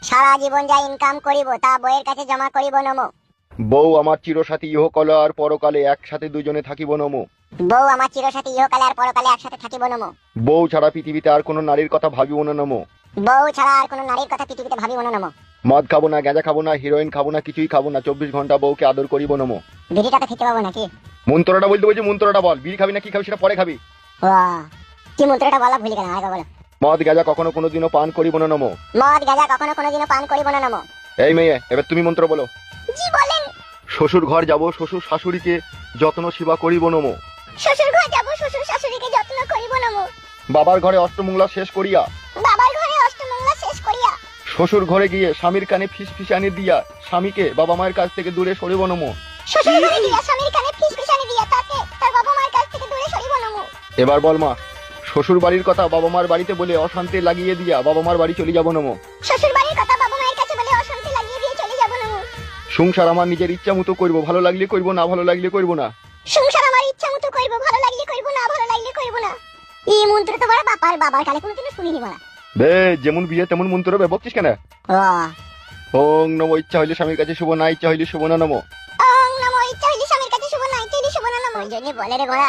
সারা জীবন যা ইনকাম করিব তা বইয়ের কাছে জমা করিব নমো। বউ আমার চিরসাথী ইহকালে আর পরকালে একসাথে দুজনে থাকিব নমো। বউ আমার চিরসাথী ইহকালে আর পরকালে একসাথে থাকিব নমো। বউ ছাড়া পৃথিবীতে আর কোনো নারীর কথা ভাবিব না নমো। বউ ছাড়া আর কোনো নারীর কথা পৃথিবীতে ভাবিব না নমো। মদ খাবো না, গাঁজা খাবো না, হিরোইন খাবো না, কিছুই খাবো না, 24 ঘন্টা বউকে আদর করিব নমো। বিড়িটাকে খেতে পাবো নাকি? মন্ত্রটা বলতে বলছি, মন্ত্রটা বল। বিড়ি খাবি না কি খাবি সেটা পরে খাবি। বাহ, কি মন্ত্রটা বলা ভুলে গেলাম, আগে বলো। মদ গাঁজা কখনো কোনোদিনও পান করিব না নমো। মদ গাঁজা কখনো কোনোদিনও পান করিব না নমো। এই মেয়ে, এবার তুমি মন্ত্র বলো। জি বলেন। শ্বশুর ঘর যাব, শ্বশুর শাশুড়িকে যত্ন সেবা করিব নমো। শ্বশুর ঘর যাব, শ্বশুর শাশুড়িকে যত্ন করিব নমো। বাবার ঘরে অষ্টমঙ্গলা শেষ করিয়া, বাবার ঘরে অষ্টমঙ্গলা শেষ করিয়া, শ্বশুর ঘরে গিয়ে স্বামীর কানে ফিসফিসানি দিয়া স্বামীকে বাবা মায়ের কাছ থেকে দূরে সরিব নমো। শ্বশুর ঘরে গিয়ে স্বামীর কানে ফিসফিসানি দিয়া তাকে তার বাবা মায়ের কাছ থেকে দূরে সরিব নমো। এবার বল মা, শ্বশুর বাড়ির কথা বাবা মার বাড়িতে বলে অশান্তি লাগিয়ে দিয়া বাবা মার বাড়ি চলে যাব নমো। শ্বশুর বাড়ির কথা বাবা মায়ের কাছে বলে অশান্তি লাগিয়ে দিয়ে চলে যাব নমো। সংসার আমার নিজের ইচ্ছা মতো করবো, ভালো লাগলে করবো, না ভালো লাগলে করবো না। সংসার আমার ইচ্ছা মতো করব, ভালো লাগলে করব, না ভালো লাগলে করব না। এই মন্ত্র তো বড় বাবার কালে কোনোদিনও শুনিনি বলা। বে যেমন বিয়ে তেমন মন্ত্র বে, বকছিস কেন? ওং নমো। ইচ্ছা হইলে স্বামীর কাছে শুভ, না ইচ্ছা হইলে শুভ না নমো। ওং নমো। ইচ্ছা হইলে স্বামীর কাছে শুভ, না ইচ্ছা হইলে শুভ না নমো। ওই জন্য বলে রে বড়া।